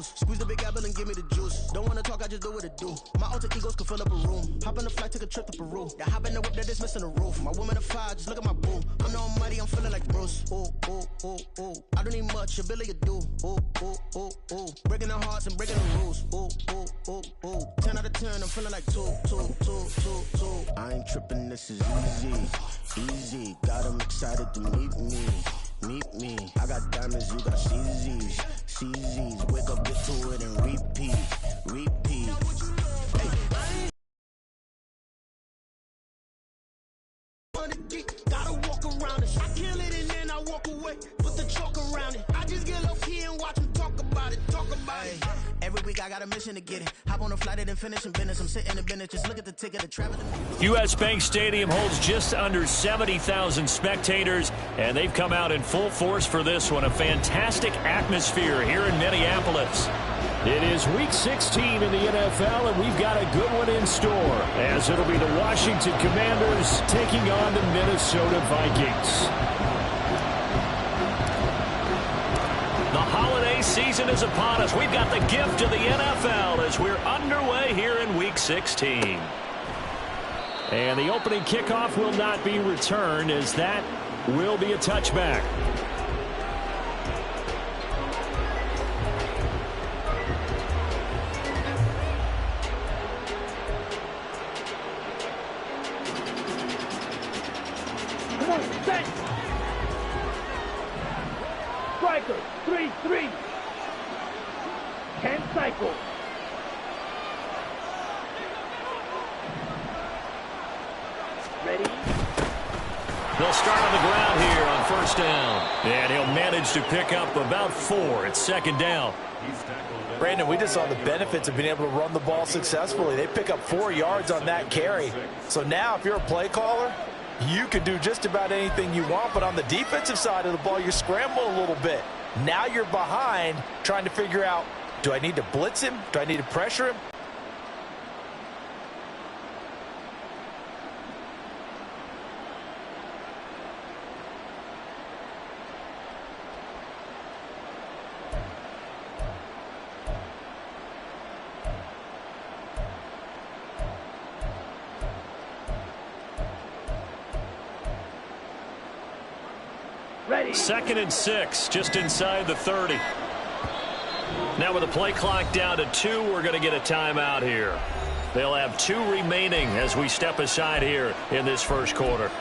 goose. Squeeze the big apple and give me the juice. Don't wanna talk, I just do what it do. My alter egos can fill up a room. Hop on the flight, take a trip to Peru. That hop in the whip that is missing the roof. My woman a fire, just look at my boo. I'm the almighty, I'm feeling like Bruce. Ooh, ooh, ooh, ooh. I don't need much, ability to do. Ooh, ooh, ooh, ooh. Breaking the hearts and breaking the rules. Ooh, ooh, ooh, ooh. 10 out of 10, I'm feeling like 2, 2, 2, 2, 2. I ain't tripping, this is easy. Easy, got 'em excited to meet me. Meet me, I got diamonds, you got CZs. CZs, wake up, get to it and repeat. Repeat. Hey, gotta walk around it. I kill it and then I walk away. Put the chalk around it. I just get low key and watch them talk about it. Talk about it. Every week I got a mission to get it. Hop on a flight and finish in business. I'm sitting in business. Just look at the ticket of travel. U.S. Bank Stadium holds just under 70,000 spectators, and they've come out in full force for this one. A fantastic atmosphere here in Minneapolis. It is Week 16 in the NFL, and we've got a good one in store, as it'll be the Washington Commanders taking on the Minnesota Vikings. The holiday season is upon us. We've got the gift of the NFL as we're underway here in Week 16. And the opening kickoff will not be returned, as that will be a touchback. Striker, 3-3. 10 cycles. Ready? They'll start on the ground here on first down. And he'll manage to pick up about 4 at second down. Brandon, we just saw the benefits of being able to run the ball successfully. They pick up 4 yards on that carry. So now if you're a play caller, you can do just about anything you want, but on the defensive side of the ball, you scramble a little bit. Now you're behind trying to figure out, do I need to blitz him? Do I need to pressure him? Ready. 2nd and 6, just inside the 30. Now with the play clock down to 2, we're going to get a timeout here. They'll have 2 remaining as we step aside here in this first quarter.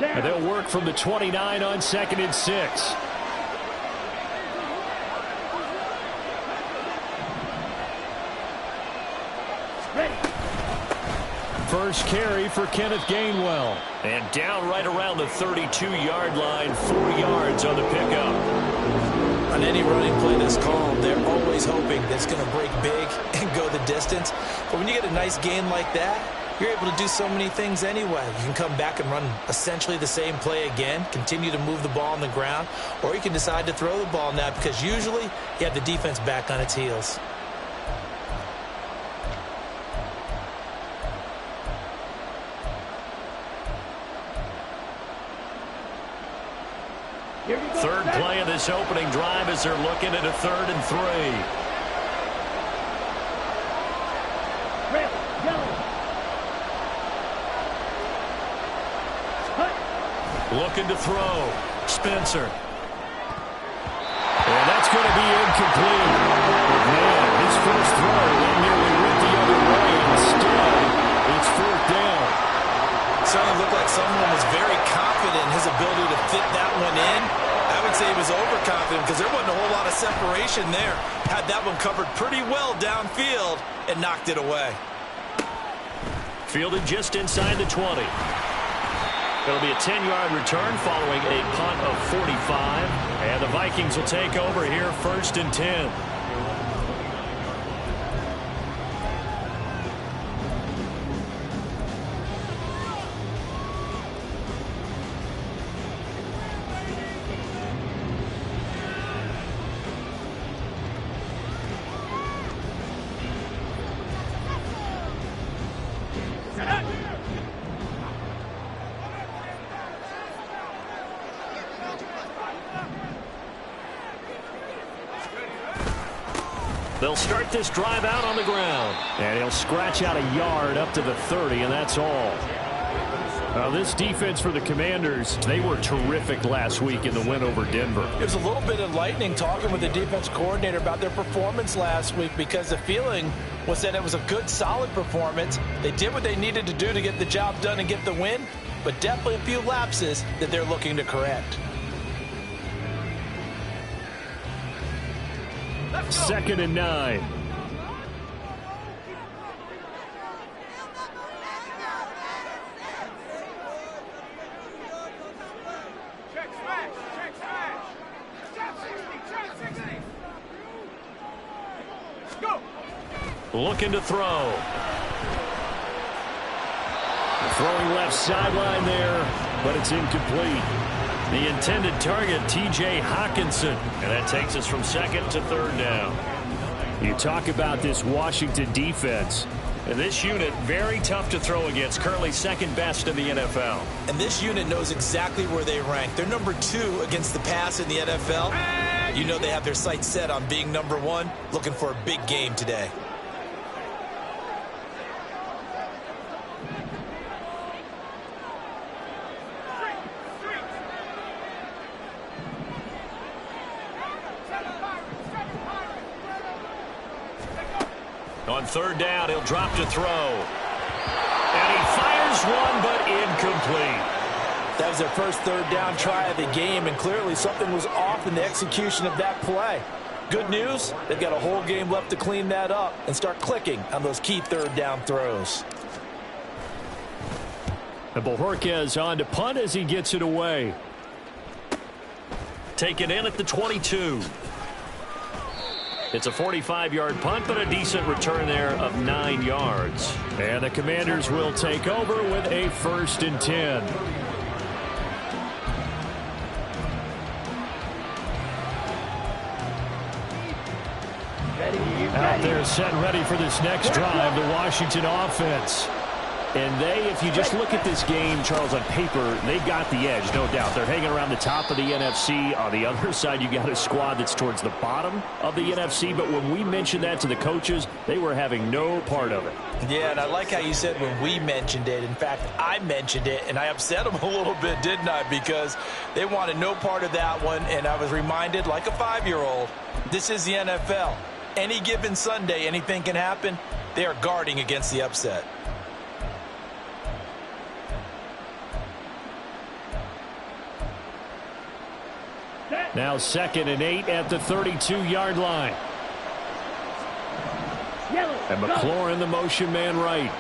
And they'll work from the 29 on 2nd and 6. First carry for Kenneth Gainwell. And down right around the 32-yard line, 4 yards on the pickup. On any running play that's called, they're always hoping that it's going to break big and go the distance. But when you get a nice gain like that, you're able to do so many things anyway. You can come back and run essentially the same play again, continue to move the ball on the ground, or you can decide to throw the ball now because usually you have the defense back on its heels. Third play of this opening drive as they're looking at a 3rd and 3. Looking to throw. Spencer. And that's going to be incomplete. Man, his first throw, they nearly went the other way. Instead, it's 4th down. Certainly looked like someone was very confident in his ability to fit that one in. I would say he was overconfident because there wasn't a whole lot of separation there. Had that one covered pretty well downfield and knocked it away. Fielded just inside the 20. It'll be a 10-yard return following a punt of 45. And the Vikings will take over here 1st and 10. They'll start this drive out on the ground. And he'll scratch out a yard up to the 30, and that's all. Now, this defense for the Commanders, they were terrific last week in the win over Denver. It was a little bit enlightening talking with the defense coordinator about their performance last week because the feeling was that it was a good, solid performance. They did what they needed to do to get the job done and get the win, but definitely a few lapses that they're looking to correct. 2nd and 9. Looking to throw. Throwing left sideline there, but it's incomplete. The intended target, T.J. Hawkinson. And that takes us from 2nd to 3rd down. You talk about this Washington defense. And this unit, very tough to throw against. Currently 2nd best in the NFL. And this unit knows exactly where they rank. They're number 2 against the pass in the NFL. You know they have their sights set on being number 1, looking for a big game today. On 3rd down, he'll drop to throw. And he fires one, but incomplete. That was their first 3rd down try of the game, and clearly something was off in the execution of that play. Good news, they've got a whole game left to clean that up and start clicking on those key 3rd down throws. And Bojorquez on to punt as he gets it away. Taken in at the 22. It's a 45-yard punt, but a decent return there of 9 yards. And the Commanders will take over with a 1st and 10. Out there set and ready for this next drive, the Washington offense. And they, if you just look at this game, Charles, on paper, they got the edge, no doubt. They're hanging around the top of the NFC. On the other side, you got a squad that's towards the bottom of the NFC. But when we mentioned that to the coaches, they were having no part of it. Yeah, and I like how you said when we mentioned it. In fact, I mentioned it, and I upset them a little bit, didn't I? Because they wanted no part of that one, and I was reminded, like a 5-year-old, this is the NFL. Any given Sunday, anything can happen. They are guarding against the upset. Now 2nd and 8 at the 32-yard line. And McLaurin, the motion man right.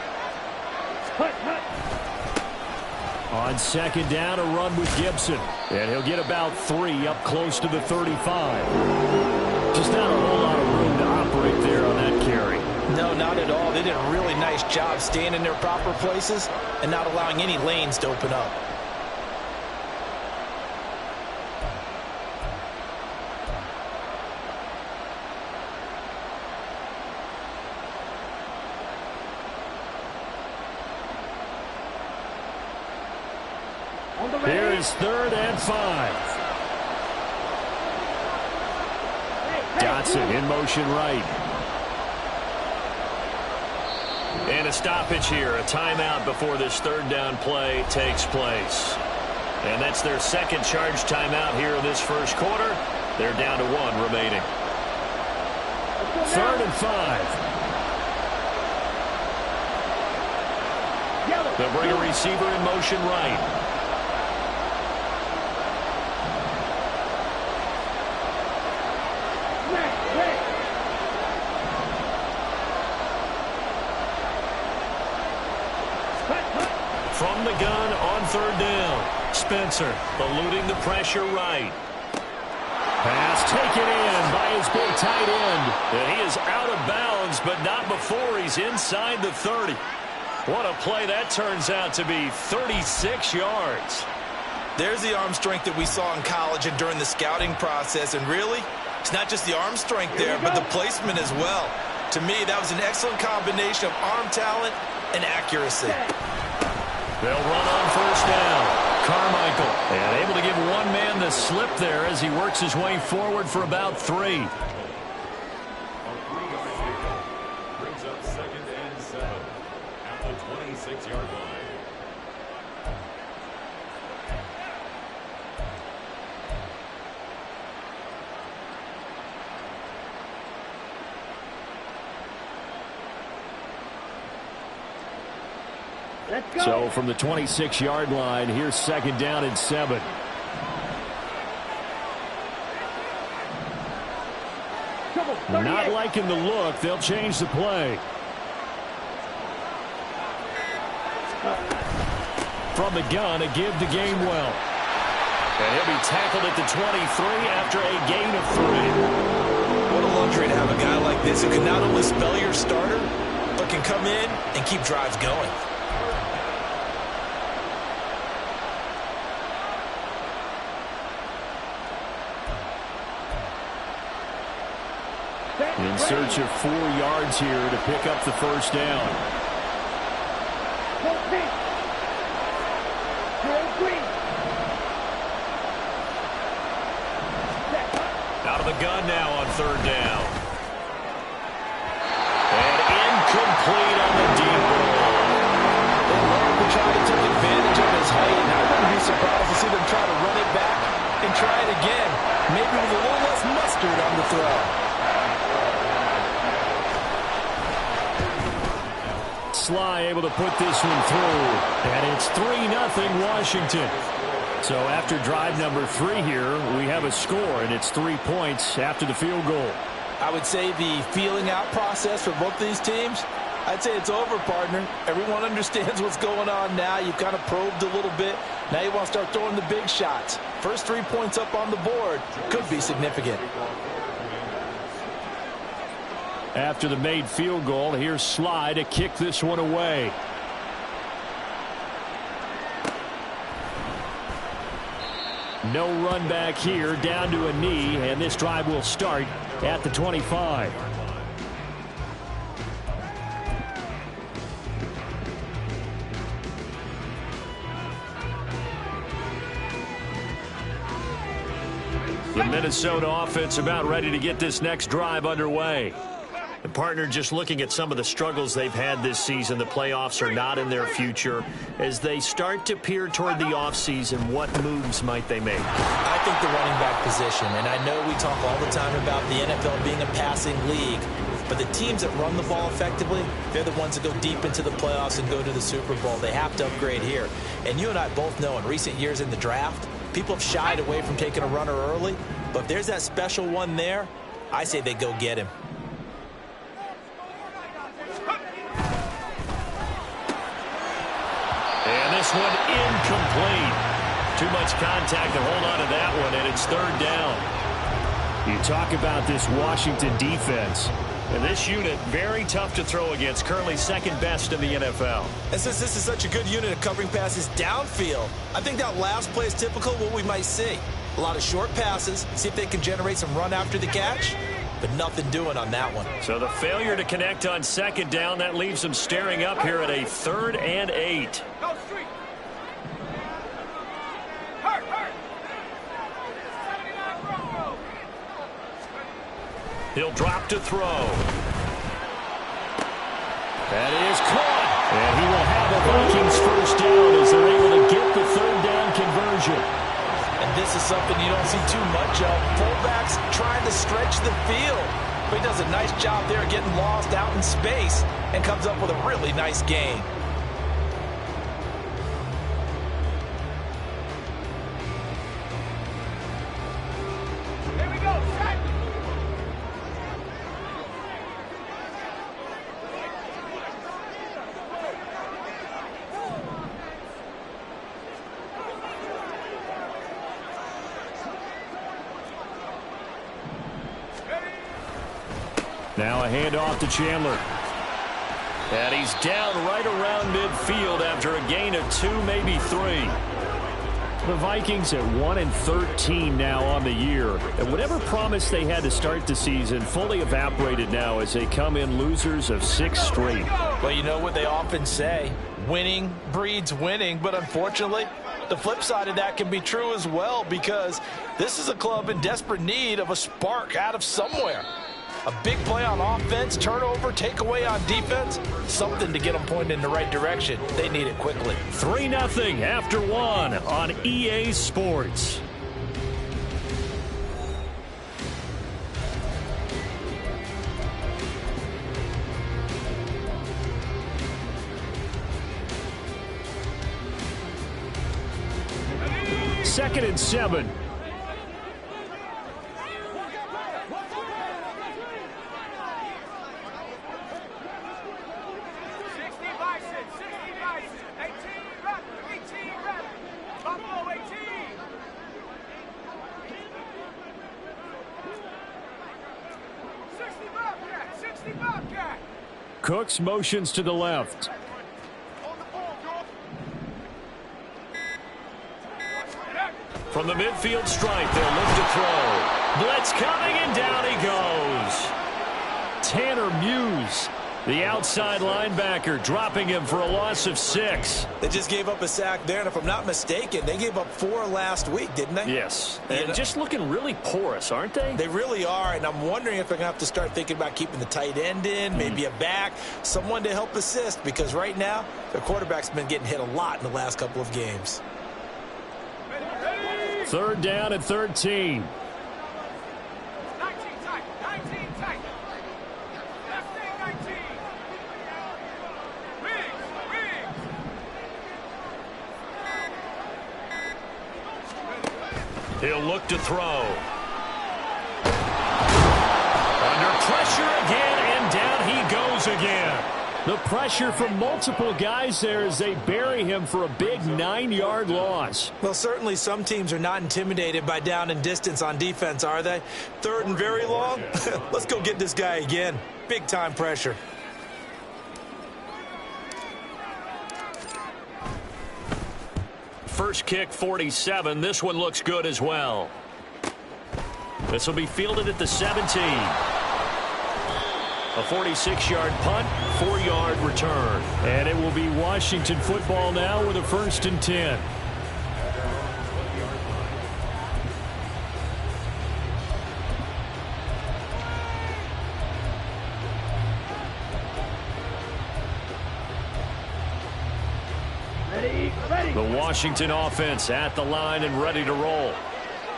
On 2nd down, a run with Gibson. And he'll get about 3 up close to the 35. Just not a whole lot of room to operate there on that carry. No, not at all. They did a really nice job staying in their proper places and not allowing any lanes to open up. Here is 3rd and 5. Dotson in motion right. And a stoppage here, a timeout before this 3rd down play takes place. And that's their 2nd charge timeout here in this 1st quarter. They're down to 1 remaining. 3rd and 5. They'll bring a receiver in motion right. From the gun on 3rd down. Spencer eluding the pressure right. Pass taken in by his big tight end. And he is out of bounds, but not before he's inside the 30. What a play that turns out to be, 36 yards. There's the arm strength that we saw in college and during the scouting process. And really, it's not just the arm strength there, but the placement as well. To me, that was an excellent combination of arm talent and accuracy. They'll run on 1st down. Carmichael, and able to give one man the slip there as he works his way forward for about 3. Let's go. So from the 26-yard line, here's 2nd down and 7. Not liking the look. They'll change the play. From the gun, a give to Gainwell. And he'll be tackled at the 23 after a gain of 3. What a luxury to have a guy like this who can not only spell your starter, but can come in and keep drives going. In search of 4 yards here to pick up the 1st down. Out of the gun now on 3rd down. And incomplete on the deep ball. They love to try to take advantage of his height, and I wouldn't be surprised to see them try to run it back and try it again. Maybe with a little less mustard on the throw. Sly able to put this one through, and it's 3-0 Washington. So after drive number 3 here, we have a score, and it's 3 points after the field goal. I would say the feeling out process for both these teams, I'd say it's over, partner. Everyone understands what's going on now. You've kind of probed a little bit. Now you want to start throwing the big shots. First 3 points up on the board could be significant. After the made field goal, here's Sly to kick this one away. No run back here, down to a knee, and this drive will start at the 25. The Minnesota offense about ready to get this next drive underway. The partner just looking at some of the struggles they've had this season. The playoffs are not in their future. As they start to peer toward the offseason, what moves might they make? I think the running back position, and I know we talk all the time about the NFL being a passing league, but the teams that run the ball effectively, they're the ones that go deep into the playoffs and go to the Super Bowl. They have to upgrade here. And you and I both know in recent years in the draft, people have shied away from taking a runner early, but if there's that special one there, I say they go get him. And this one incomplete. Too much contact to hold on to that one, and it's 3rd down. You talk about this Washington defense. And this unit, very tough to throw against, currently 2nd best in the NFL. And since this is such a good unit of covering passes downfield, I think that last play is typical of what we might see. A lot of short passes, see if they can generate some run after the catch, but nothing doing on that one. So the failure to connect on 2nd down, that leaves them staring up here at a 3rd and 8. He'll drop to throw. That is caught. And he will have a Vikings 1st down as they're able to get the 3rd down conversion. And this is something you don't see too much of. Fullbacks trying to stretch the field. But he does a nice job there getting lost out in space and comes up with a really nice gain. Now a handoff to Chandler. And he's down right around midfield after a gain of 2, maybe 3. The Vikings at 1-13 now on the year. And whatever promise they had to start the season fully evaporated now as they come in losers of 6 straight. Well, you know what they often say, winning breeds winning, but unfortunately, the flip side of that can be true as well, because this is a club in desperate need of a spark out of somewhere. A big play on offense, turnover, takeaway on defense, something to get them pointed in the right direction. They need it quickly. 3-0 after 1 on EA Sports. 2nd and 7. Cooks motions to the left. From the midfield stripe, they'll look to throw. Blitz coming, and down he goes. Tanner Muse, the outside linebacker, dropping him for a loss of 6. They just gave up a sack there, and if I'm not mistaken, they gave up 4 last week, didn't they? Yes, and just looking really porous, aren't they? They really are, and I'm wondering if they're going to have to start thinking about keeping the tight end in, maybe a back, someone to help assist, because right now, their quarterback's been getting hit a lot in the last couple of games. 3rd down and 13. 19 tight. 19 tight. Left thing 19. Wings. He'll look to throw. Under pressure again, and down he goes again. The pressure from multiple guys there as they bury him for a big 9-yard loss. Well, certainly some teams are not intimidated by down and distance on defense, are they? 3rd and very long? Let's go get this guy again. Big-time pressure. First kick, 47. This one looks good as well. This will be fielded at the 17. A 46-yard punt, 4-yard return. And it will be Washington football now with a 1st and 10. Ready. The Washington offense at the line and ready to roll.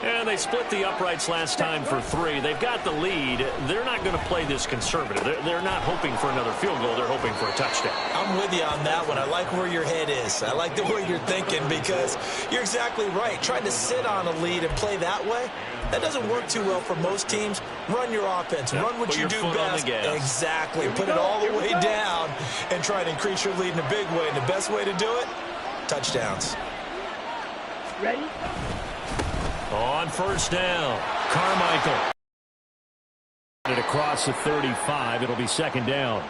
And they split the uprights last time for 3. They've got the lead. They're not going to play this conservative. They're not hoping for another field goal. They're hoping for a touchdown. I'm with you on that one. I like where your head is. I like the way you're thinking because you're exactly right. Trying to sit on a lead and play that way, that doesn't work too well for most teams. Run your offense. Run what you do best. Exactly. Put it all the way down and try to increase your lead in a big way. And the best way to do it, touchdowns. Ready. On 1st down, Carmichael. Across the 35, it'll be 2nd down.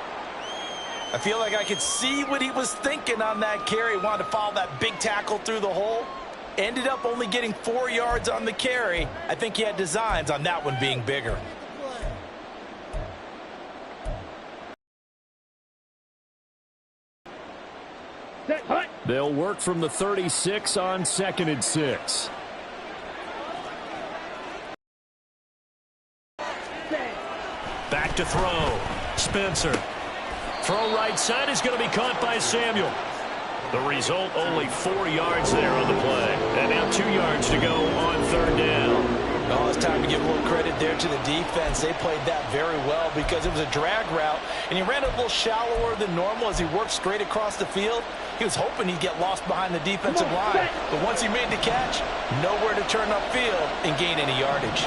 I feel like I could see what he was thinking on that carry. Wanted to follow that big tackle through the hole. Ended up only getting 4 yards on the carry. I think he had designs on that one being bigger. They'll work from the 36 on 2nd and 6. Back to throw. Spencer. Throw right side is going to be caught by Samuel. The result, only 4 yards there on the play. And now 2 yards to go on 3rd down. Oh, it's time to give a little credit there to the defense. They played that very well because it was a drag route, and he ran a little shallower than normal as he worked straight across the field. He was hoping he'd get lost behind the defensive line, but once he made the catch, nowhere to turn upfield and gain any yardage.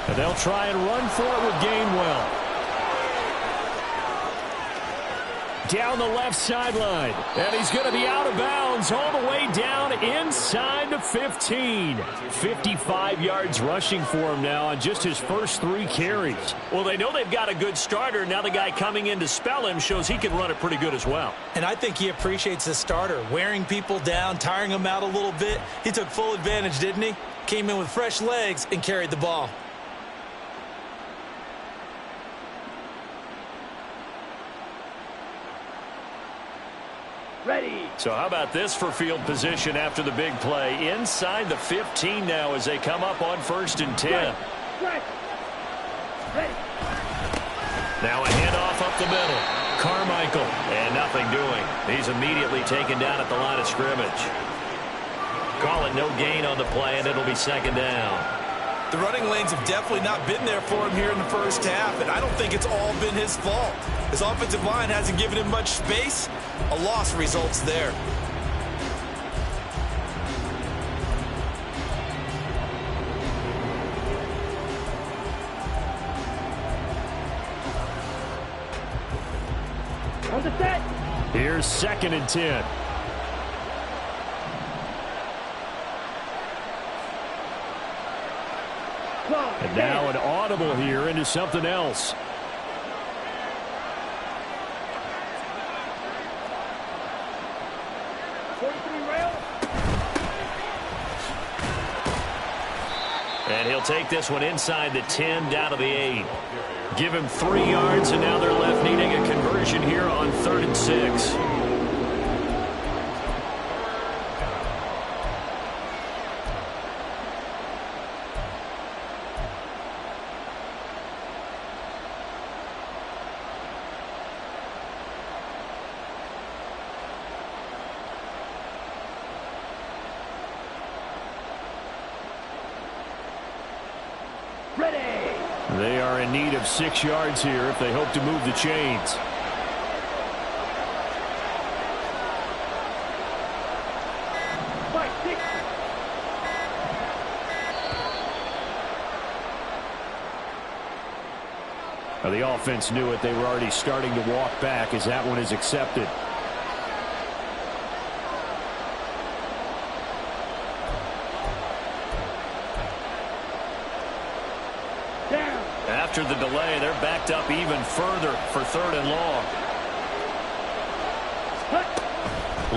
And they'll try and run for it with Gainwell. Down the left sideline. And he's going to be out of bounds all the way down inside the 15. 55 yards rushing for him now on just his first 3 carries. Well, they know they've got a good starter. Now the guy coming in to spell him shows he can run it pretty good as well. And I think he appreciates the starter, wearing people down, tiring them out a little bit. He took full advantage, didn't he? Came in with fresh legs and carried the ball. Ready. So how about this for field position after the big play? Inside the 15 now as they come up on 1st and 10. Ready. Now a handoff up the middle. Carmichael, and nothing doing. He's immediately taken down at the line of scrimmage. Call it no gain on the play, and it'll be 2nd down. The running lanes have definitely not been there for him here in the first half, and I don't think it's all been his fault. His offensive line hasn't given him much space. A loss results there. On the set. Here's 2nd and 10. And now an audible here into something else. And he'll take this one inside the 10 down to the 8. Give him 3 yards, and now they're left needing a conversion here on 3rd and 6. They are in need of 6 yards here if they hope to move the chains. Now the offense knew it. They were already starting to walk back as that one is accepted. After the delay, they're backed up even further for 3rd and long.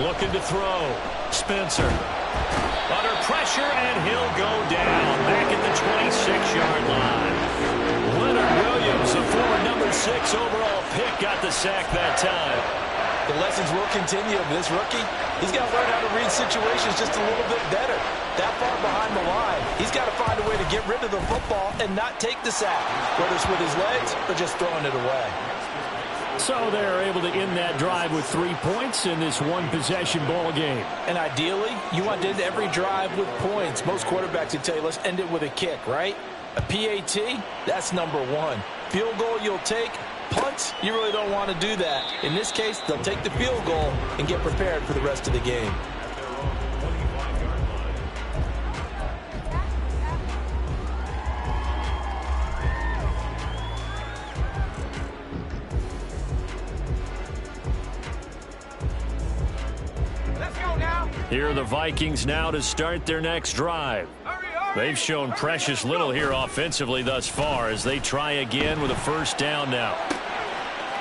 Looking to throw. Spencer. Under pressure, and he'll go down. Back at the 26-yard line. Leonard Williams, the former number 6 overall pick, got the sack that time. The lessons will continue of this rookie. He's got to learn how to read situations just a little bit better. That far behind the line, he's got to find a way to get rid of the football and not take the sack, whether it's with his legs or just throwing it away. So they're able to end that drive with 3 points in this one-possession ball game. And ideally, you want to end every drive with points. Most quarterbacks would tell you, let's end it with a kick, right? A PAT, that's number 1. Field goal you'll take. Punts, you really don't want to do that. In this case, they'll take the field goal and get prepared for the rest of the game. Here are the Vikings now to start their next drive. They've shown precious little here offensively thus far as they try again with a first down now.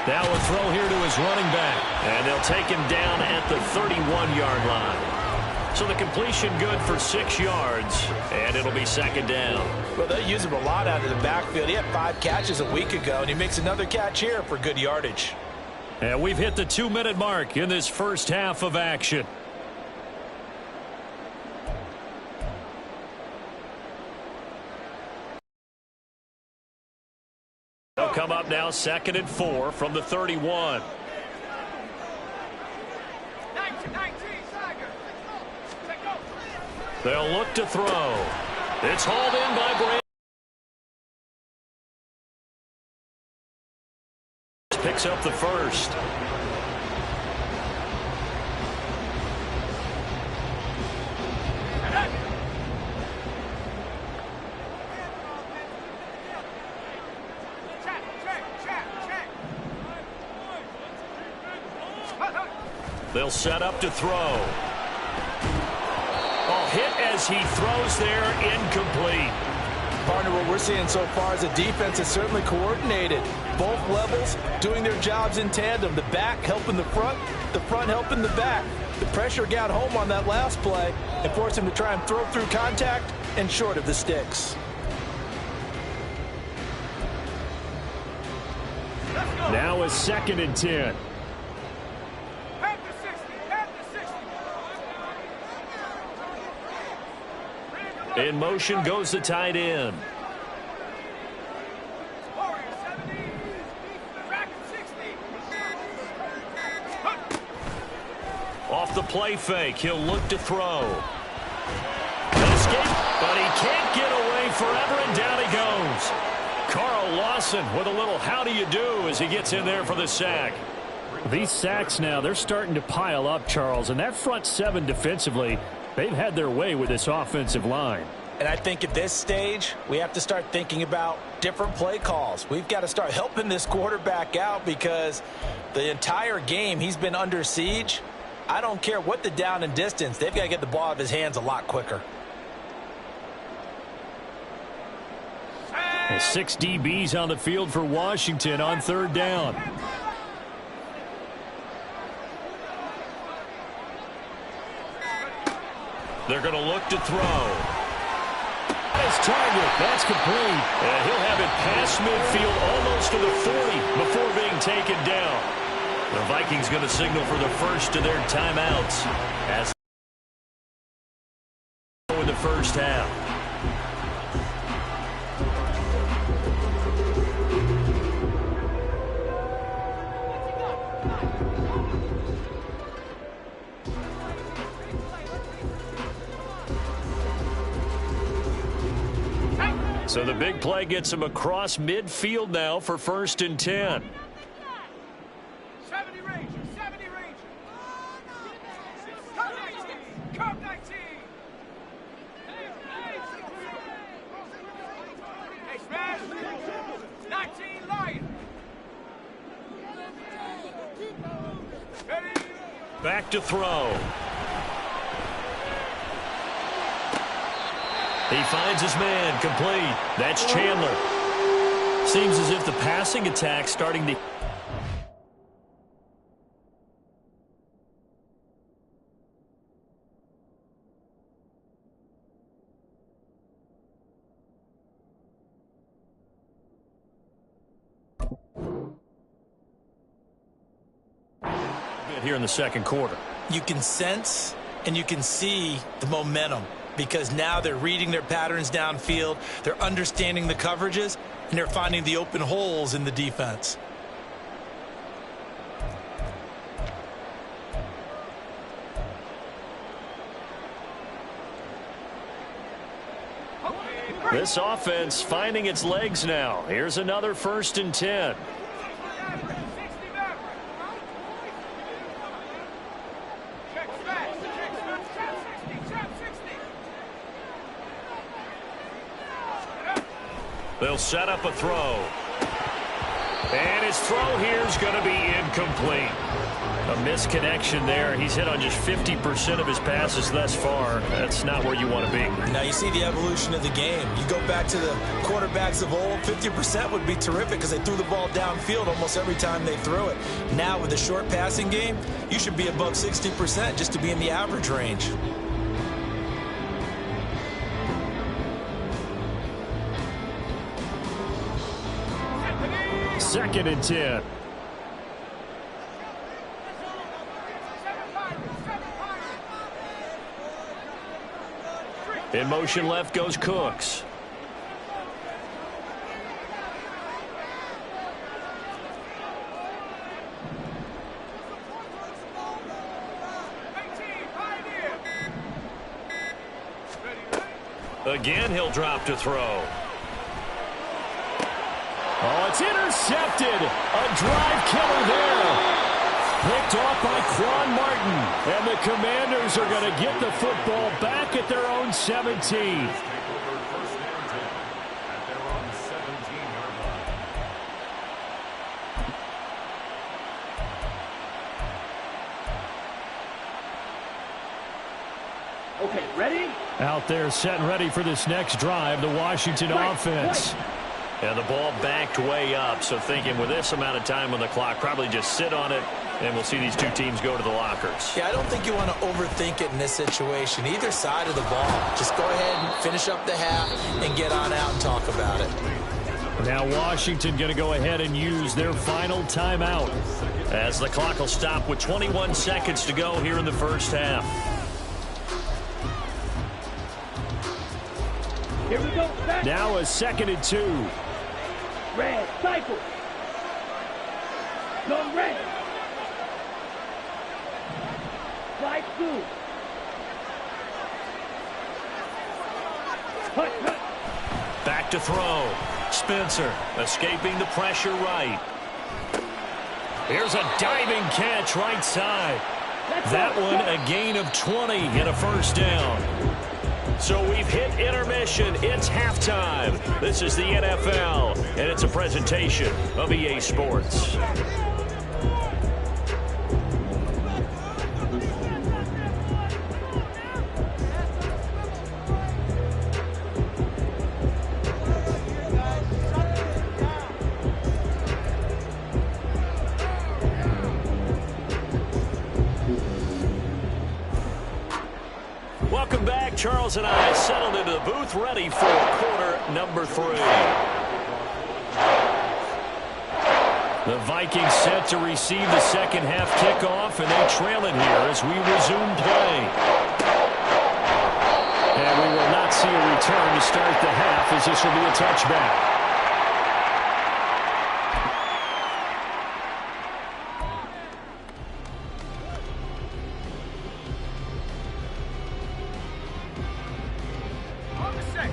Now a throw here to his running back, and they'll take him down at the 31-yard line. So the completion good for 6 yards, and it'll be 2nd down. Well, they use him a lot out of the backfield. He had 5 catches a week ago, and he makes another catch here for good yardage. And we've hit the 2-minute mark in this first half of action. They'll come up now 2nd and 4 from the 31. They'll look to throw. It's hauled in by Brady. Picks up the first. They'll set up to throw. Oh, hit as he throws there, incomplete. Partner, what we're seeing so far is a defense is certainly coordinated. Both levels doing their jobs in tandem. The back helping the front helping the back. The pressure got home on that last play and forced him to try and throw through contact and short of the sticks. Now a 2nd and 10. In motion goes the tight end. Off the play fake, he'll look to throw. Escape, but he can't get away forever, and down he goes. Carl Lawson with a little how do you do as he gets in there for the sack. These sacks now, they're starting to pile up, Charles, and that front seven defensively, they've had their way with this offensive line. And I think at this stage, we have to start thinking about different play calls. We've got to start helping this quarterback out because the entire game he's been under siege. I don't care what the down and distance. They've got to get the ball out of his hands a lot quicker. The 6 DBs on the field for Washington on third down. They're going to look to throw. His target, that's complete. And he'll have it past midfield almost to the 40 before being taken down. The Vikings going to signal for the first of their timeouts as in the first half. So the big play gets him across midfield now for 1st and 10. 70 Rangers, 70 Rangers. Come 19, come 19. Hey, Smash. 19 Lion. Ready? Back to throw. He finds his man, complete. That's Chandler. Seems as if the passing attack's starting to... here in the second quarter. You can sense and you can see the momentum, because now they're reading their patterns downfield, they're understanding the coverages, and they're finding the open holes in the defense. This offense finding its legs now. Here's another 1st and 10. They'll set up a throw. And his throw here is going to be incomplete. A misconnection there. He's hit on just 50% of his passes thus far. That's not where you want to be. Now you see the evolution of the game. You go back to the quarterbacks of old, 50% would be terrific because they threw the ball downfield almost every time they threw it. Now with the short passing game, you should be above 60% just to be in the average range. Second and 10. In motion left goes Cooks. Again, he'll drop to throw. Oh, it's intercepted. A drive killer there. Picked off by Quan Martin. And the Commanders are going to get the football back at their own 17. Okay, ready? Out there set and ready for this next drive, the Washington offense. And the ball backed way up, so thinking with this amount of time on the clock, probably just sit on it, and we'll see these two teams go to the lockers. Yeah, I don't think you want to overthink it in this situation. Either side of the ball. Just go ahead and finish up the half and get on out and talk about it. Now Washington going to go ahead and use their final timeout as the clock will stop with 21 seconds to go here in the first half. Here we go. Back. Now a 2nd and 2. Red, cycle. Go red. Fly blue. Cut, cut. to throw. Spencer escaping the pressure right. Here's a diving catch right side. That one a gain of 20 and a first down. So we've hit intermission. It's halftime. This is the NFL, and it's a presentation of EA Sports. Welcome back. Charles and I settled into the booth, ready for quarter number 3. The Vikings set to receive the second half kickoff, and they trail it here as we resume play. And we will not see a return to start the half, as this will be a touchback.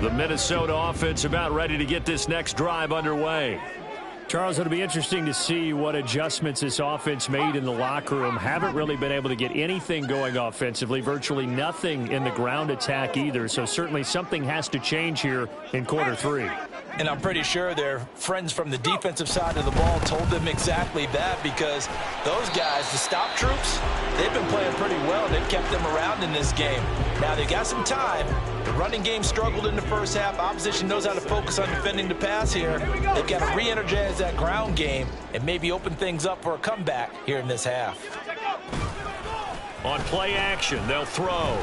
The Minnesota offense about ready to get this next drive underway. Charles, it'll be interesting to see what adjustments this offense made in the locker room. Haven't really been able to get anything going offensively, virtually nothing in the ground attack either. So certainly something has to change here in quarter 3. And I'm pretty sure their friends from the defensive side of the ball told them exactly that, because those guys, the stop troops, they've been playing pretty well. They've kept them around in this game. Now they got some time. The running game struggled in the first half. Opposition knows how to focus on defending the pass here. They've got to re-energize that ground game and maybe open things up for a comeback here in this half. On play action, they'll throw.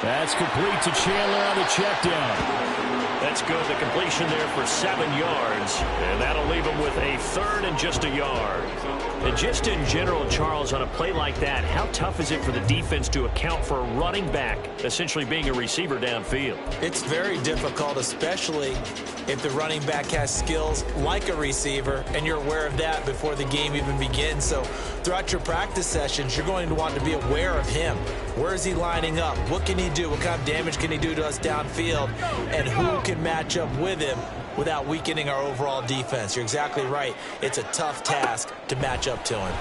That's complete to Chandler on the check down. That's good. The completion there for 7 yards. And that'll leave him with a third and just a yard. And just in general, Charles, on a play like that, how tough is it for the defense to account for a running back essentially being a receiver downfield? It's very difficult, especially if the running back has skills like a receiver, and you're aware of that before the game even begins. So throughout your practice sessions, you're going to want to be aware of him. Where is he lining up? What can he do? What kind of damage can he do to us downfield? And who can match up with him without weakening our overall defense? You're exactly right. It's a tough task to match up to him.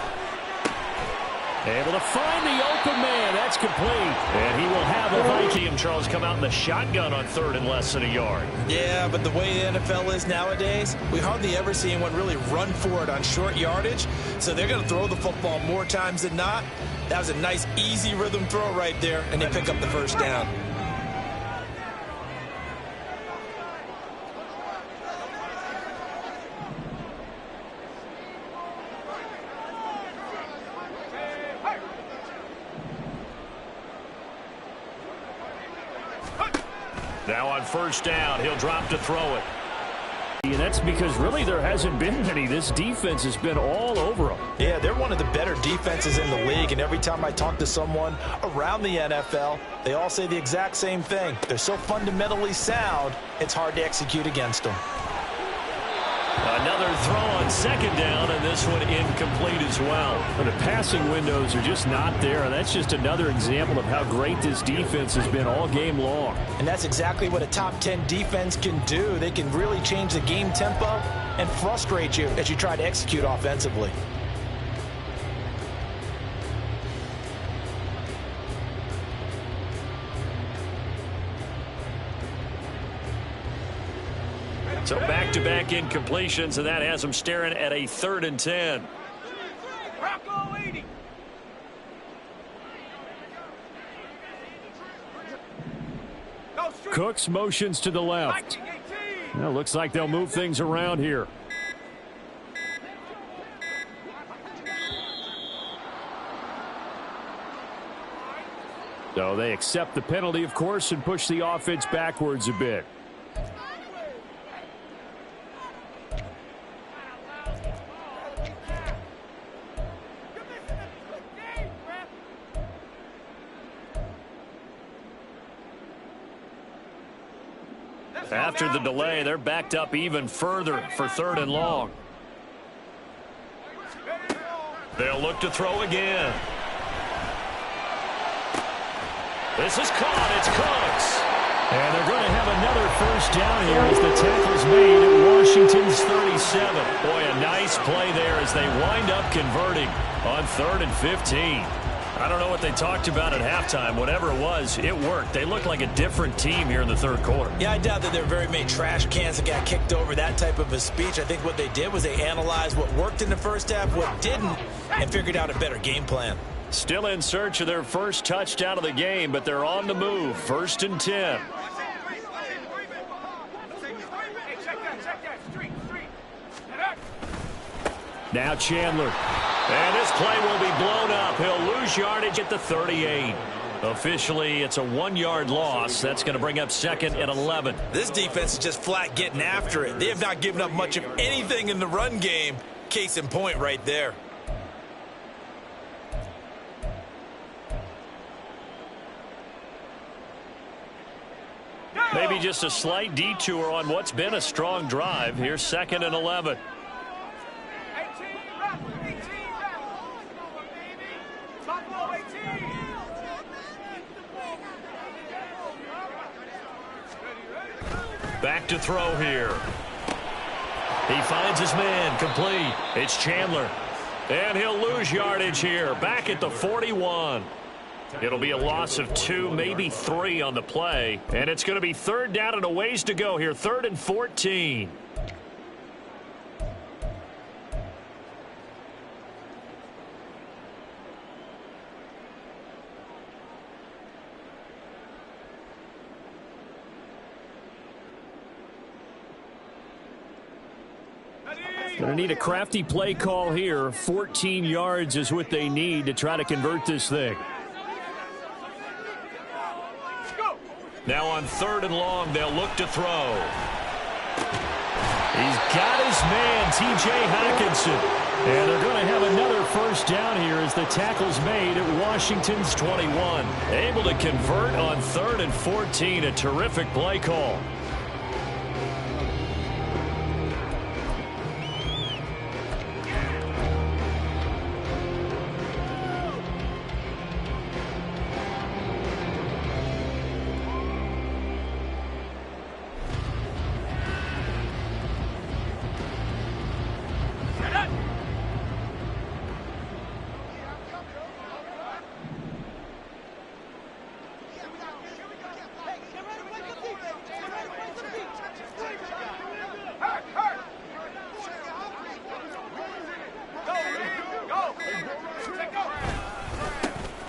Able to find the open man. That's complete. And he will have a Viking. Charles come out in the shotgun on third and less than a yard. Yeah, but the way the NFL is nowadays, we hardly ever see anyone really run for it on short yardage. So they're going to throw the football more times than not. That was a nice, easy rhythm throw right there, and they pick up the first down. Now on first down, he'll drop to throw it. And that's because really there hasn't been any. This defense has been all over them. Yeah, they're one of the better defenses in the league, and every time I talk to someone around the NFL, they all say the exact same thing. They're so fundamentally sound, it's hard to execute against them. Another throw on second down, and this one incomplete as well. But the passing windows are just not there, and that's just another example of how great this defense has been all game long. And that's exactly what a top 10 defense can do. They can really change the game tempo and frustrate you as you try to execute offensively. So back-to-back incompletions, and that has them staring at a 3rd and 10. Cooks motions to the left. Well, looks like they'll move things around here. So they accept the penalty, of course, and push the offense backwards a bit. After the delay, they're backed up even further for 3rd and long. They'll look to throw again. This is caught. It's Cooks. And they're going to have another first down here as the tackle's made at Washington's 37. Boy, a nice play there as they wind up converting on 3rd and 15. I don't know what they talked about at halftime. Whatever it was, it worked. They look like a different team here in the 3rd quarter. Yeah, I doubt that there are very many trash cans that got kicked over, that type of a speech. I think what they did was they analyzed what worked in the first half, what didn't, and figured out a better game plan. Still in search of their first touchdown of the game, but they're on the move. 1st and 10. Now Chandler. And this play will be blown up. He'll lose yardage at the 38. Officially, it's a 1-yard loss. That's going to bring up 2nd and 11. This defense is just flat getting after it. They have not given up much of anything in the run game. Case in point right there. Maybe just a slight detour on what's been a strong drive. Here's 2nd and 11. Back to throw here. He finds his man, complete. It's Chandler. And he'll lose yardage here, back at the 41. It'll be a loss of 2, maybe 3 on the play. And it's going to be 3rd down and a ways to go here, 3rd and 14. Going to need a crafty play call here. 14 yards is what they need to try to convert this thing. Now on 3rd and long, they'll look to throw. He's got his man, T.J. Hockenson. And they're going to have another first down here as the tackle's made at Washington's 21. Able to convert on 3rd and 14. A terrific play call.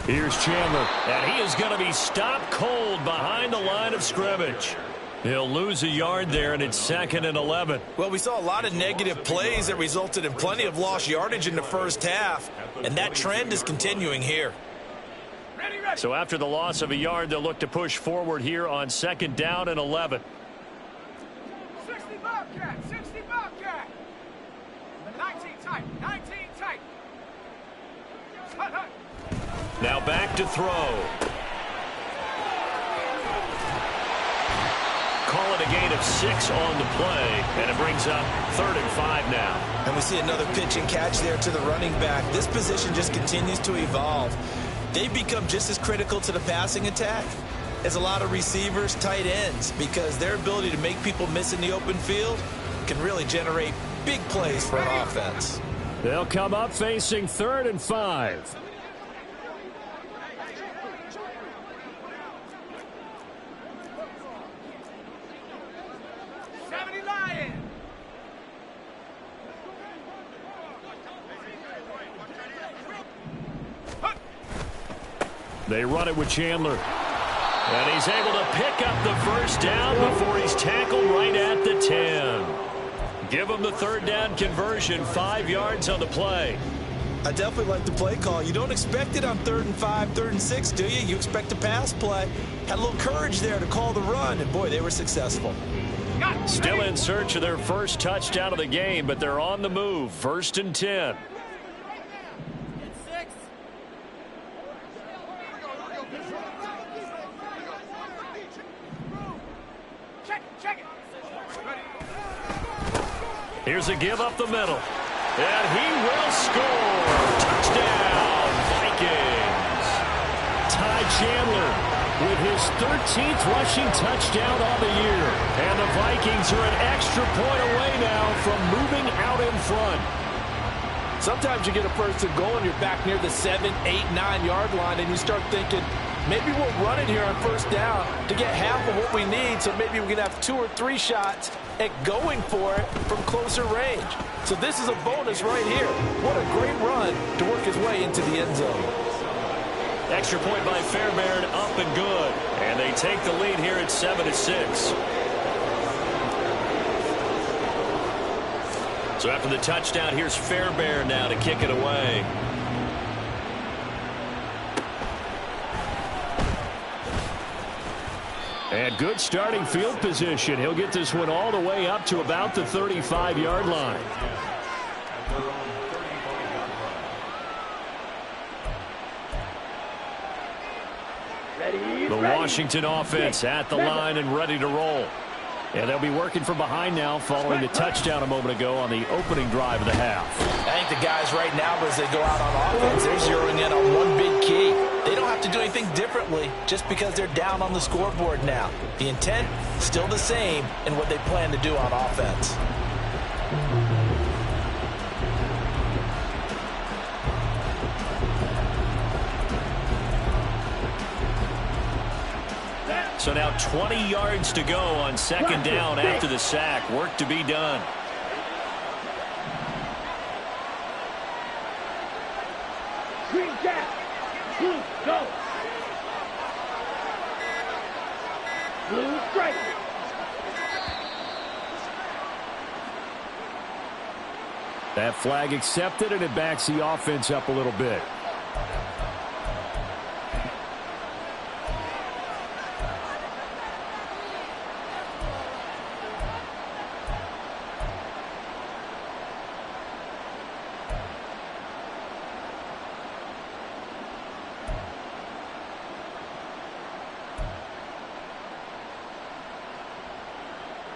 Here's Chandler, and he is going to be stopped cold behind the line of scrimmage. He'll lose a yard there, and it's 2nd and 11. Well, we saw a lot of negative plays that resulted in plenty of lost yardage in the first half, and that trend is continuing here. So after the loss of a yard, they'll look to push forward here on 2nd down and 11. 60 Bobcat, 60 Bobcat. 19 tight, 19 tight. Hut, hut. Now back to throw. Call it a gain of 6 on the play, and it brings up 3rd and 5 now. And we see another pitch and catch there to the running back. This position just continues to evolve. They've become just as critical to the passing attack as a lot of receivers, tight ends, because their ability to make people miss in the open field can really generate big plays for an offense. They'll come up facing 3rd and 5. They run it with Chandler. And he's able to pick up the first down before he's tackled right at the 10. Give him the 3rd down conversion, 5 yards on the play. I definitely like the play call. You don't expect it on 3rd and 5, 3rd and 6, do you? You expect a pass play. Had a little courage there to call the run, and boy, they were successful. Still in search of their first touchdown of the game, but they're on the move. 1st and 10. Here's a give up the middle. And he will score. Touchdown, Vikings. Ty Chandler with his 13th rushing touchdown on the year. And the Vikings are an extra point away now from moving out in front. Sometimes you get a person going, you're back near the 7, 8, 9-yard line, and you start thinking, maybe we'll run it here on first down to get half of what we need, so maybe we can have 2 or 3 shots at going for it from closer range. So this is a bonus right here. What a great run to work his way into the end zone. Extra point by Fairbairn, up and good. And they take the lead here at 7-6. So after the touchdown, here's Fairbairn now to kick it away. And good starting field position. He'll get this one all the way up to about the 35-yard line. Ready, The Washington offense at the line and ready to roll. And they'll be working from behind now following the touchdown a moment ago on the opening drive of the half. I think the guys right now, as they go out on offense, they're zeroing in on one big key. They don't have to do anything differently just because they're down on the scoreboard now. The intent, still the same in what they plan to do on offense. So now 20 yards to go on second down after the sack. Work to be done. Green jack. Blue, go. Blue, strike. That flag accepted, and it backs the offense up a little bit.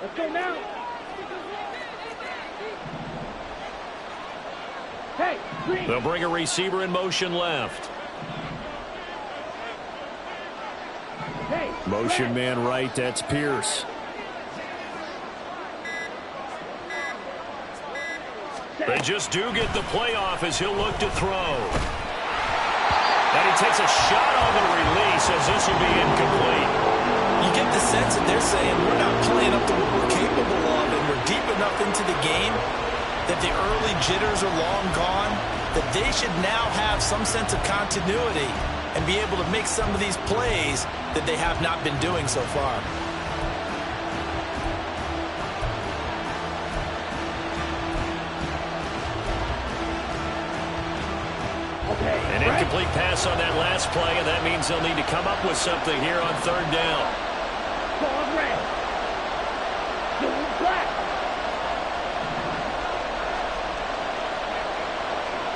Let's go now. Hey, green. They'll bring a receiver in motion left. Hey, Motion red. man right, that's Pierce. They just do get the play off as he'll look to throw. And he takes a shot on the release as this will be incomplete. You get the sense that they're saying we're not playing up to what we're capable of, and we're deep enough into the game that the early jitters are long gone, that they should now have some sense of continuity and be able to make some of these plays that they have not been doing so far. Okay, An incomplete pass on that last play, and that means they'll need to come up with something here on third down. Ball red. Blue, black.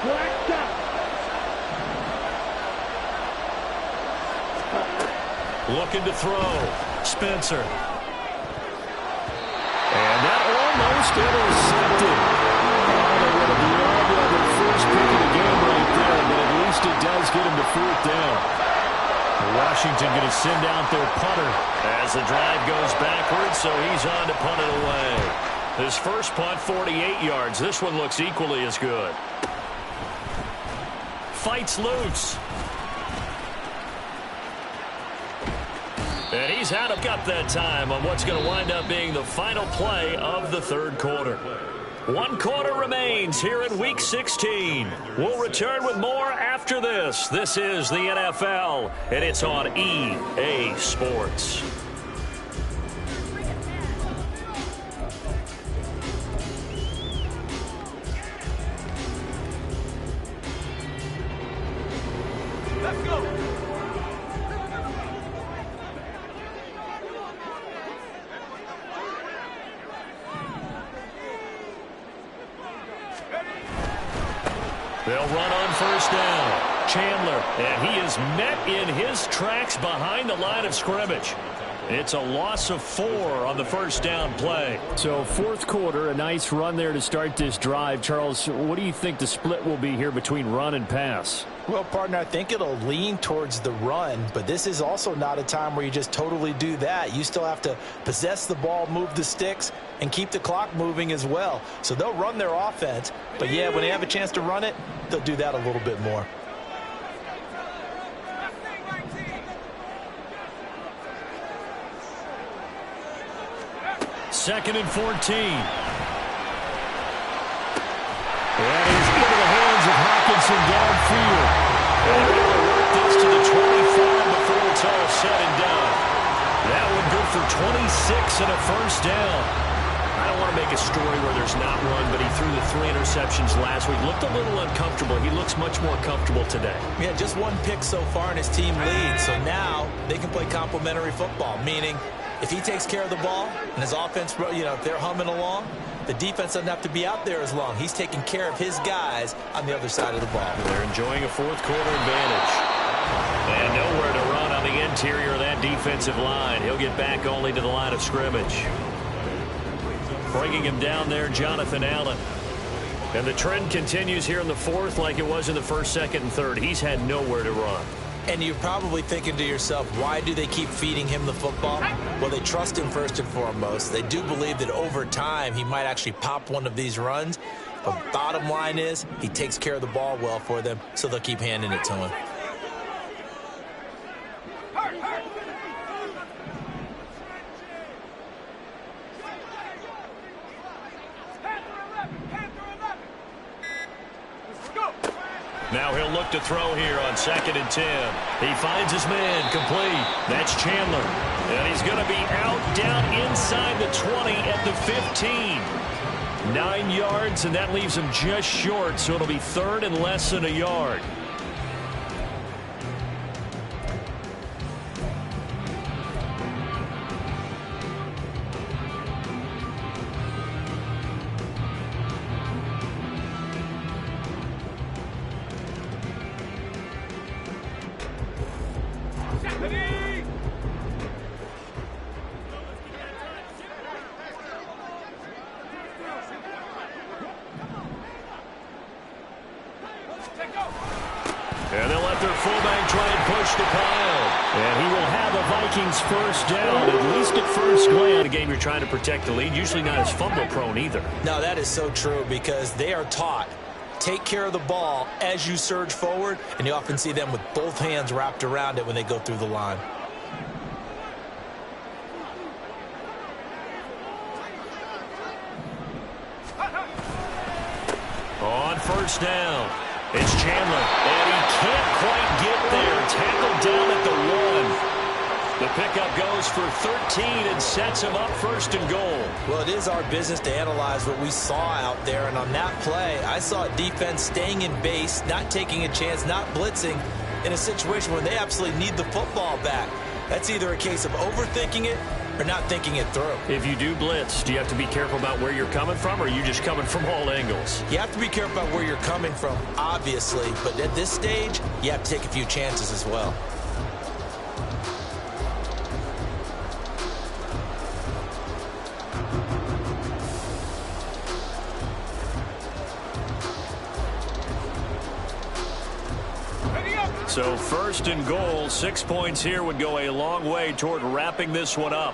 Black shot. Looking to throw. Spencer. And that almost intercepted. They would have loved the first pick of the game right there, but at least it does get him to fourth down. Washington going to send out their punter as the drive goes backwards, so he's on to punt it away. His first punt, 48 yards. This one looks equally as good. Fights loose. And he's out of gut that time on what's going to wind up being the final play of the third quarter. 1 quarter remains here in Week 16. We'll return with more after this. This is the NFL, and it's on EA Sports. Let's go. They'll run on first down. Chandler, and he is met in his tracks behind the line of scrimmage. It's a loss of 4 on the first down play. So fourth quarter, a nice run there to start this drive. Charles, what do you think the split will be here between run and pass? Well, partner, I think it'll lean towards the run, but this is also not a time where you just totally do that. You still have to possess the ball, move the sticks, and keep the clock moving as well. So they'll run their offense, but yeah, when they have a chance to run it, they'll do that a little bit more. Second and 14. That is into the hands of Hawkinson downfield. And they're going to work this to the 25 before it's all said and done. That one good for 26 and a first down. I don't want to make a story where there's not one, but he threw the 3 interceptions last week. Looked a little uncomfortable. He looks much more comfortable today. Yeah, just 1 pick so far and his team leads. So now they can play complementary football, meaning if he takes care of the ball and his offense, if they're humming along, the defense doesn't have to be out there as long. He's taking care of his guys on the other side of the ball. They're enjoying a fourth quarter advantage. And nowhere to run on the interior of that defensive line. He'll get back only to the line of scrimmage. Bringing him down there, Jonathan Allen. And the trend continues here in the fourth like it was in the first, second, and third. He's had nowhere to run. And you're probably thinking to yourself, why do they keep feeding him the football? Well, they trust him first and foremost. They do believe that over time he might actually pop one of these runs. But bottom line is he takes care of the ball well for them, so they'll keep handing it to him. Now he'll look to throw here on 2nd and 10. He finds his man complete. That's Chandler. And he's going to be out down inside the 20 at the 15. 9 yards, and that leaves him just short, so it'll be 3rd and less than a yard. And they'll let their fullback try and push the pile. And he will have a Vikings first down, at least at first glance. The game you're trying to protect the lead, usually not as fumble prone either. No, that is so true because they are taught. Take care of the ball as you surge forward, and you often see them with both hands wrapped around it when they go through the line. On first down, it's Chandler, and he can't quite get there. Tackled down at the 1. The pickup goes for 13 and sets him up 1st and goal. Well, it is our business to analyze what we saw out there, and on that play, I saw a defense staying in base, not taking a chance, not blitzing in a situation where they absolutely need the football back. That's either a case of overthinking it or not thinking it through. If you do blitz, do you have to be careful about where you're coming from, or are you just coming from all angles? You have to be careful about where you're coming from, obviously, but at this stage, you have to take a few chances as well. So 1st and goal, 6 points here would go a long way toward wrapping this one up.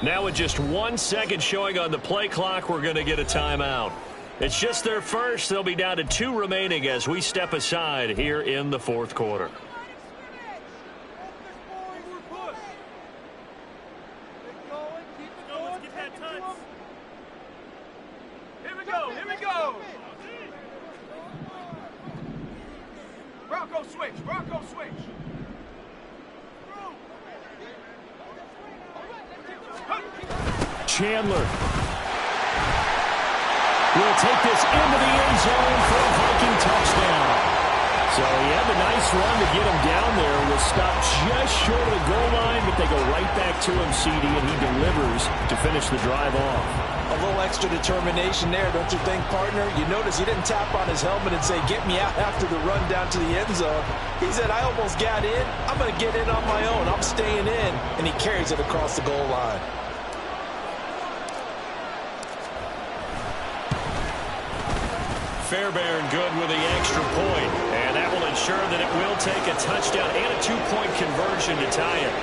Now with just 1 second showing on the play clock, we're going to get a timeout. It's just their first. They'll be down to 2 remaining as we step aside here in the fourth quarter. Bronco switch. Chandler will take this into the end zone for a Viking touchdown. So he had the nice run to get him down there. Was stopped just short of the goal line, but they go right back to him, CD, and he delivers to finish the drive off. A little extra determination there, don't you think, partner? You notice he didn't tap on his helmet and say, get me out after the run down to the end zone. He said, I almost got in. I'm going to get in on my own. I'm staying in. And he carries it across the goal line. Fairbairn good with the extra point, and that will ensure that it will take a touchdown and a two-point conversion to tie it.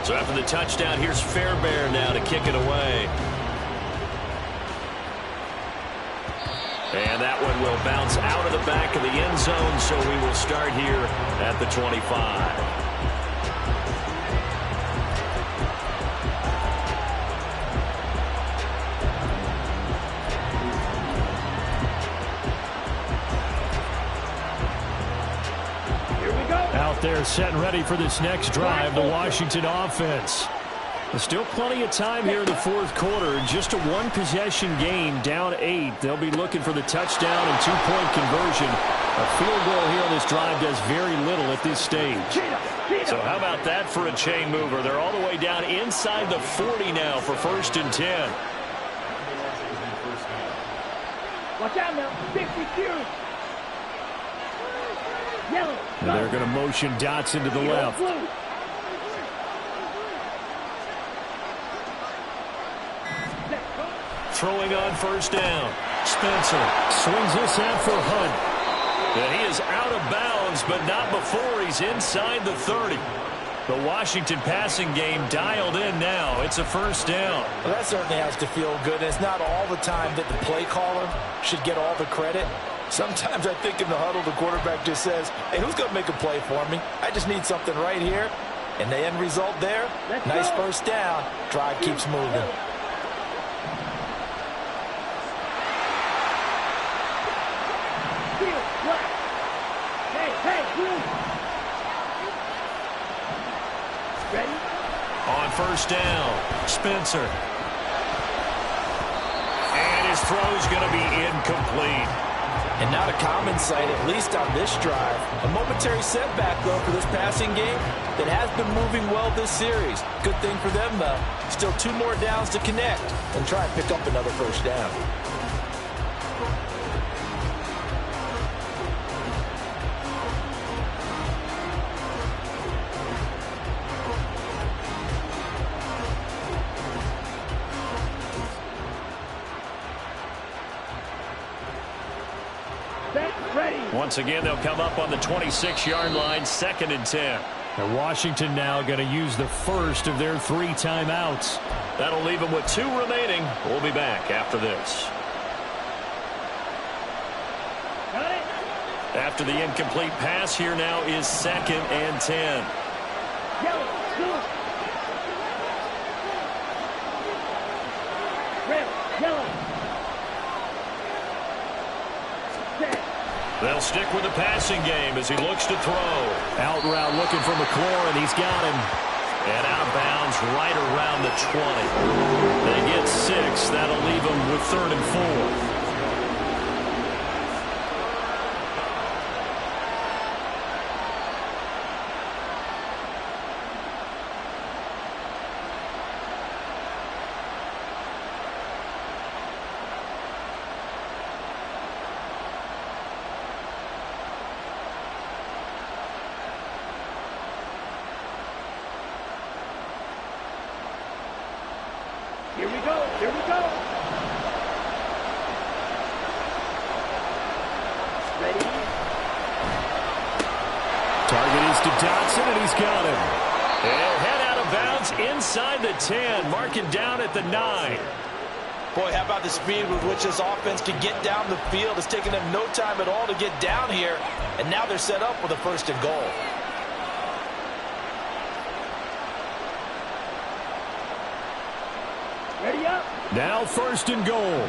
So after the touchdown, here's Fairbairn now to kick it away. And that one will bounce out of the back of the end zone, so we will start here at the 25. Out there set and ready for this next drive, the Washington offense. There's still plenty of time here in the fourth quarter. Just a one-possession game, down 8. They'll be looking for the touchdown and two-point conversion. A field goal here on this drive does very little at this stage. So how about that for a chain mover? They're all the way down inside the 40 now for 1st and 10. Watch out now. 52. Yellow. And they're going to motion Dotson to the left. Throwing on 1st down. Spencer swings this out for Hunt. And he is out of bounds, but not before he's inside the 30. The Washington passing game dialed in now. It's a 1st down. Well, that certainly has to feel good. It's not all the time that the play caller should get all the credit. Sometimes I think in the huddle, the quarterback just says, hey, who's going to make a play for me? I just need something right here. And the end result there, nice 1st down. Drive keeps moving. Ready? On 1st down, Spencer. And his throw's going to be incomplete. And not a common sight, at least on this drive. A momentary setback, though, for this passing game that has been moving well this series. Good thing for them, though. Still 2 more downs to connect and try and pick up another 1st down. Once again, they'll come up on the 26-yard line, 2nd and 10. And Washington now going to use the first of their 3 timeouts. That'll leave them with 2 remaining. We'll be back after this. Got it. After the incomplete pass, here now is 2nd and 10. Yellow. Blue. Red. Yellow. They'll stick with the passing game as he looks to throw. Out route looking for McLaurin, and he's got him. And out of bounds right around the 20. They get 6. That'll leave them with 3rd and 4. Here we go. Here we go. Ready? Target is to Dotson, and he's got him. He'll head out of bounds inside the 10, marking down at the 9. Boy, how about the speed with which this offense can get down the field? It's taken them no time at all to get down here, and now they're set up with a 1st and goal. Ready up. Now 1st and goal.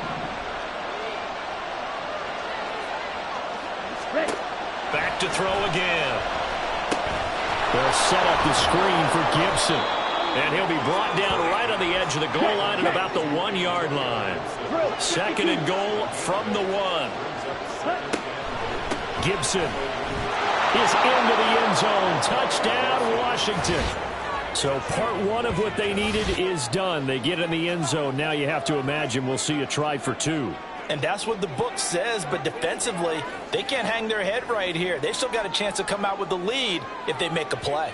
Ready. Back to throw again. They'll set up the screen for Gibson. And he'll be brought down right on the edge of the goal line at about the 1-yard line. 2nd and goal from the 1. Gibson is into the end zone. Touchdown, Washington. So part 1 of what they needed is done. They get in the end zone. Now you have to imagine we'll see a try for 2. And that's what the book says, but defensively, they can't hang their head right here. They've still got a chance to come out with the lead if they make a play.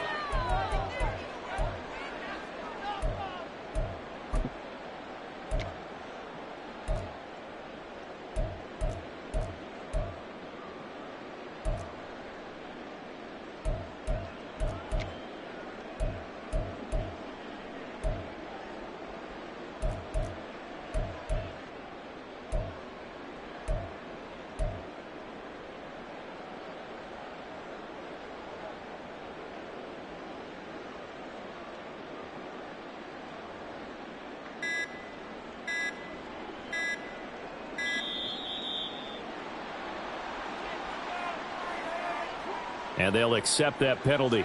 And they'll accept that penalty.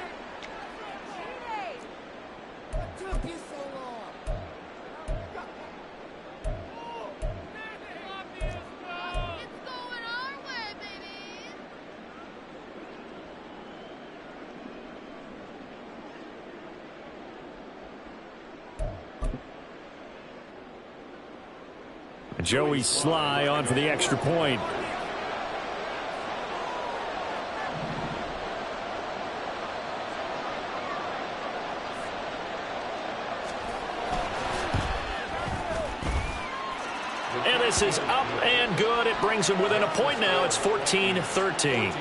Joey Sly on for the extra point. And this is up and good. It brings them within a point now. It's 14-13.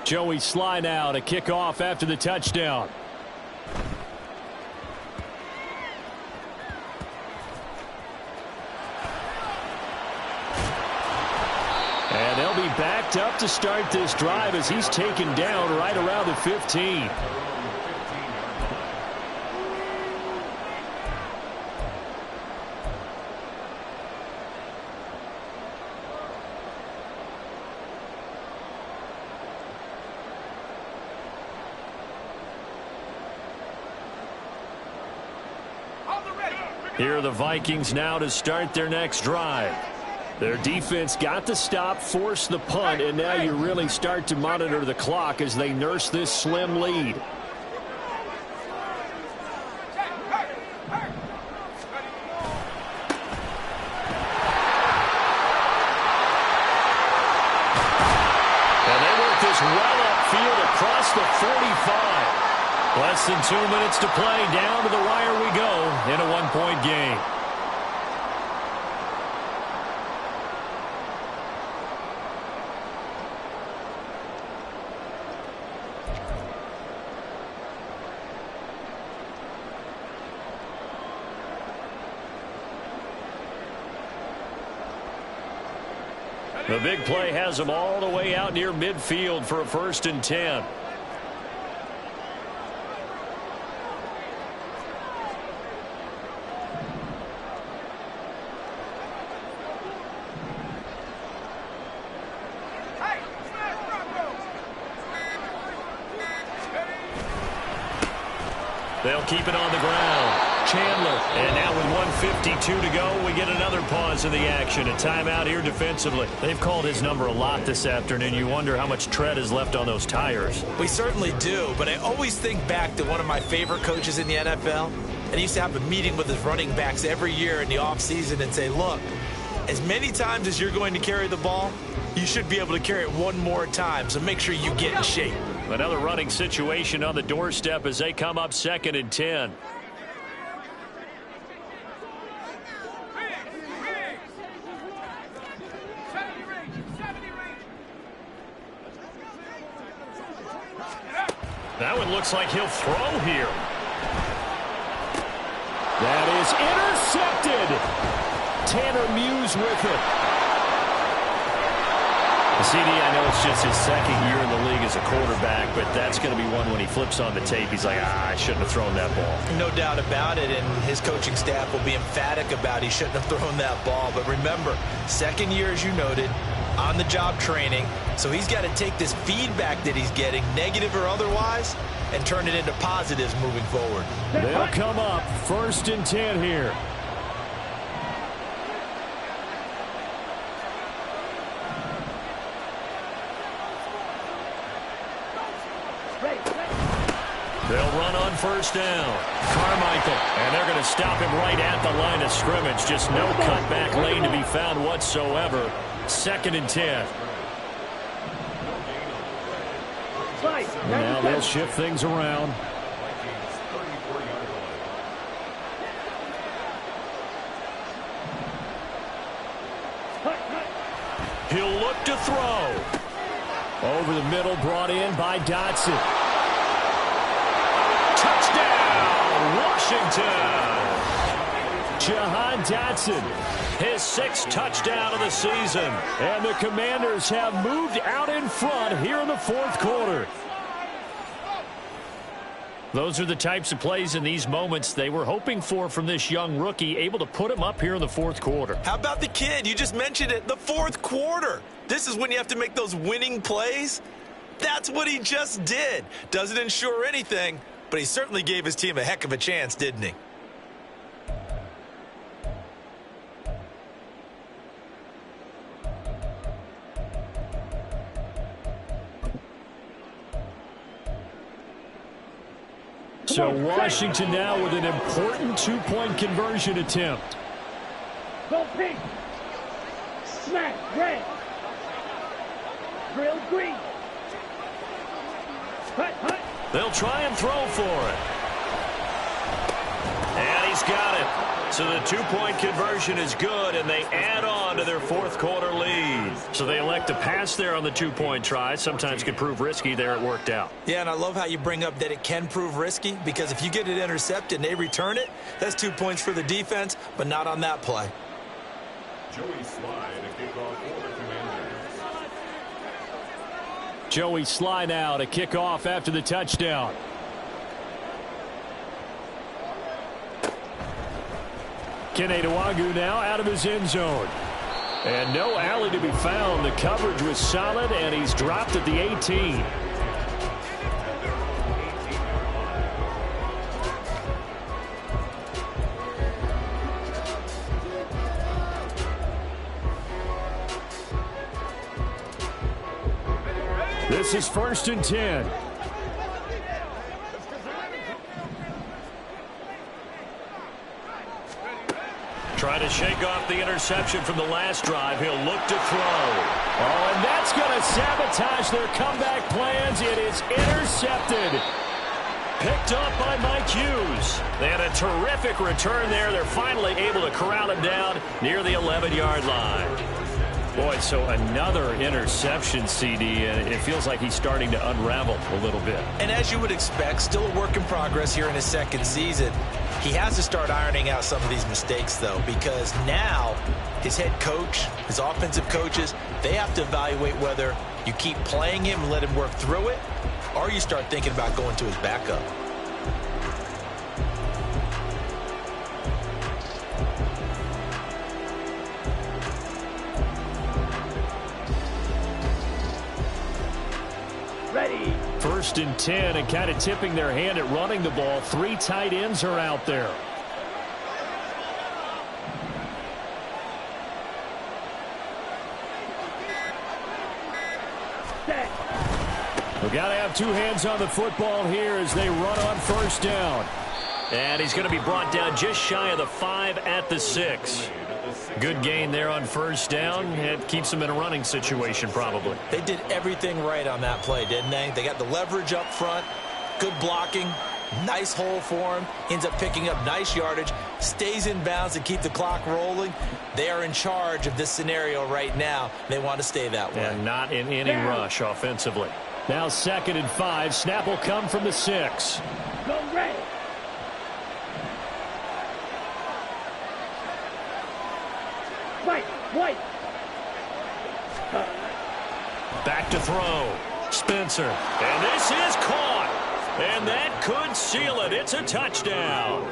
Joey Sly now to kick off after the touchdown. And they'll be backed up to start this drive as he's taken down right around the 15. Here are the Vikings now to start their next drive. Their defense got the stop, forced the punt, and now you really start to monitor the clock as they nurse this slim lead. And they work this well upfield across the 45. Less than 2 minutes to play. Down to the wire we go in a one-point game. The big play has them all the way out near midfield for a 1st and 10. They'll keep it on the ground. Chandler. And now with 1:52 to go, we get another pause in the action. A timeout here defensively. They've called his number a lot this afternoon. You wonder how much tread is left on those tires. We certainly do, but I always think back to one of my favorite coaches in the NFL. And he used to have a meeting with his running backs every year in the offseason and say, look, as many times as you're going to carry the ball, you should be able to carry it one more time, so make sure you get in shape. Another running situation on the doorstep as they come up 2nd and 10. That one looks like he'll throw here. That is intercepted. Tanner Muse with it. CD, I know it's just his second year in the league as a quarterback, but that's going to be one when he flips on the tape, he's like, I shouldn't have thrown that ball. No doubt about it, and his coaching staff will be emphatic about he shouldn't have thrown that ball. But remember, second year, as you noted, on-the-job training, so he's got to take this feedback that he's getting, negative or otherwise, and turn it into positives moving forward. They'll come up 1st and 10 here. They'll run on 1st down. Carmichael, and they're going to stop him right at the line of scrimmage. Just no cutback lane to be found whatsoever. 2nd and 10. Now they'll shift things around. He'll look to throw. Over the middle, brought in by Dotson. Touchdown, Washington. Jahan Dotson, his 6th touchdown of the season. And the Commanders have moved out in front here in the 4th quarter. Those are the types of plays in these moments they were hoping for from this young rookie, able to put him up here in the 4th quarter. How about the kid? You just mentioned it, the 4th quarter. This is when you have to make those winning plays. That's what he just did. Doesn't ensure anything, but he certainly gave his team a heck of a chance, didn't he? So Washington now with an important 2-point conversion attempt. Go pink. Smack red. Grill green. Hut, hut. They'll try and throw for it. And he's got it. So the 2-point conversion is good, and they add on to their 4th quarter lead. So they elect to pass there on the 2-point try. Sometimes can prove risky. There it worked out. Yeah, and I love how you bring up that it can prove risky, because if you get it intercepted and they return it, that's 2 points for the defense, but not on that play. Joey Sly to kick off for the Commanders. Joey Sly now to kick off after the touchdown. Keneduagu now out of his end zone. And no alley to be found. The coverage was solid, and he's dropped at the 18. This is 1st and 10. Try to shake off the interception from the last drive. He'll look to throw. Oh, and that's going to sabotage their comeback plans. It is intercepted. Picked up by Mike Hughes. They had a terrific return there. They're finally able to corral him down near the 11-yard line. Boy, so another interception, CD, and it feels like he's starting to unravel a little bit. And as you would expect, still a work in progress here in his 2nd season. He has to start ironing out some of these mistakes, though, because now his head coach, his offensive coaches, they have to evaluate whether you keep playing him and let him work through it, or you start thinking about going to his backup. Ready. 1st and 10, and kind of tipping their hand at running the ball. 3 tight ends are out there. We've got to have 2 hands on the football here as they run on 1st down. And he's going to be brought down just shy of the 5 at the 6. Good gain there on 1st down. It keeps them in a running situation probably. They did everything right on that play, didn't they? They got the leverage up front, good blocking, nice hole for him, ends up picking up nice yardage, stays in bounds to keep the clock rolling. They are in charge of this scenario right now. They want to stay that way. And not in any rush offensively. Now 2nd and 5. Snap will come from the 6. Go ready. White. to throw. Spencer. And this is caught. And that could seal it. It's a touchdown.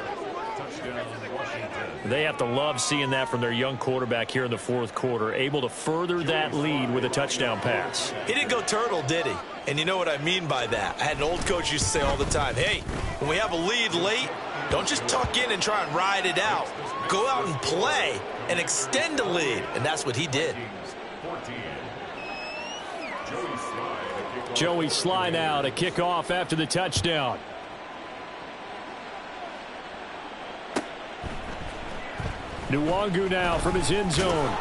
They have to love seeing that from their young quarterback here in the fourth quarter, able to further that lead with a touchdown pass. He didn't go turtle, did he? And you know what I mean by that. I had an old coach used to say all the time, hey, when we have a lead late, don't just tuck in and try and ride it out. Go out and play and extend the lead. And that's what he did. Joey Sly now to kick off after the touchdown. Nwangu now from his end zone.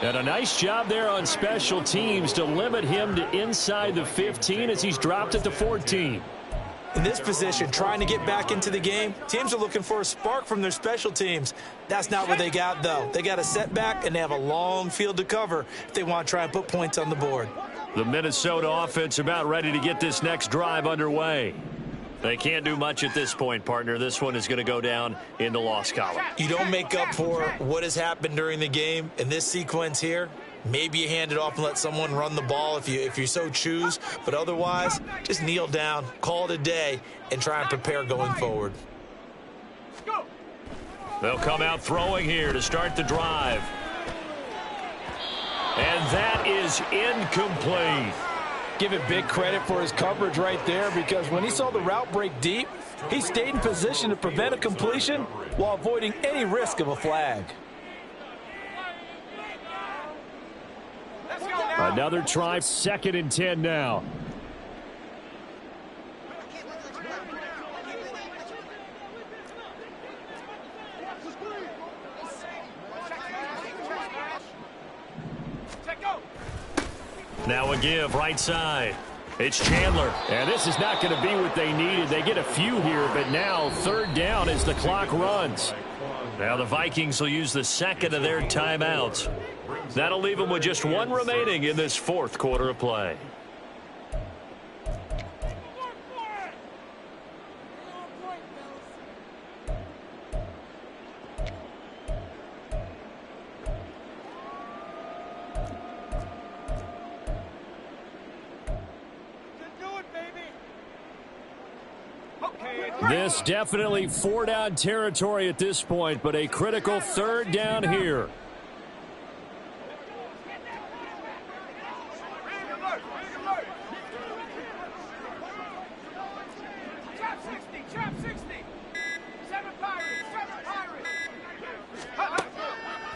And a nice job there on special teams to limit him to inside the 15 as he's dropped at the 14. In this position, trying to get back into the game, teams are looking for a spark from their special teams. That's not what they got, though. They got a setback, and they have a long field to cover if they want to try and put points on the board. The Minnesota offense about ready to get this next drive underway. They can't do much at this point, partner. This one is going to go down in the loss column. You don't make up for what has happened during the game in this sequence here. Maybe you hand it off and let someone run the ball if you so choose. But otherwise, just kneel down, call it a day, and try and prepare going forward. They'll come out throwing here to start the drive. And that is incomplete. Give it big credit for his coverage right there, because when he saw the route break deep, he stayed in position to prevent a completion while avoiding any risk of a flag. Another try, 2nd and 10 now. Now a give right side. It's Chandler. And this is not going to be what they needed. They get a few here, but now 3rd down as the clock runs. Now the Vikings will use the 2nd of their timeouts. That'll leave them with just 1 remaining in this 4th quarter of play. This definitely 4-down territory at this point, but a critical 3rd down here.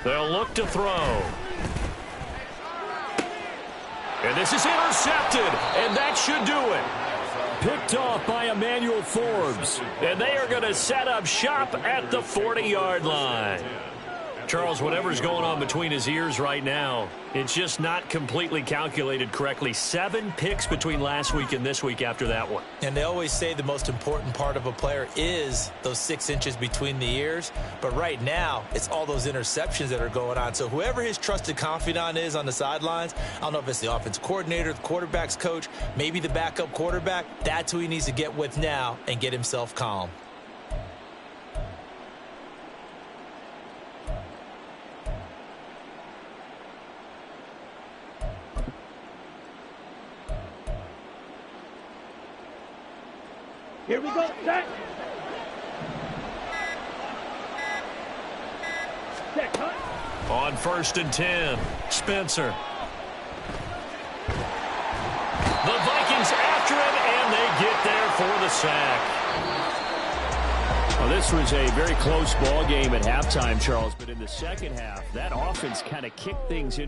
They'll look to throw. And this is intercepted, and that should do it. Picked off by Emmanuel Forbes. And they are going to set up shop at the 40-yard line. Charles, whatever's going on between his ears right now, it's just not completely calculated correctly. 7 picks between last week and this week after that one. And they always say the most important part of a player is those 6 inches between the ears. But right now, it's all those interceptions that are going on. So whoever his trusted confidant is on the sidelines, I don't know if it's the offense coordinator, the quarterback's coach, maybe the backup quarterback, that's who he needs to get with now and get himself calm. Here we go, set. Set, cut. On 1st and 10, Spencer. The Vikings after him, and they get there for the sack. Well, this was a very close ball game at halftime, Charles, but in the second half, that offense kind of kicked things in.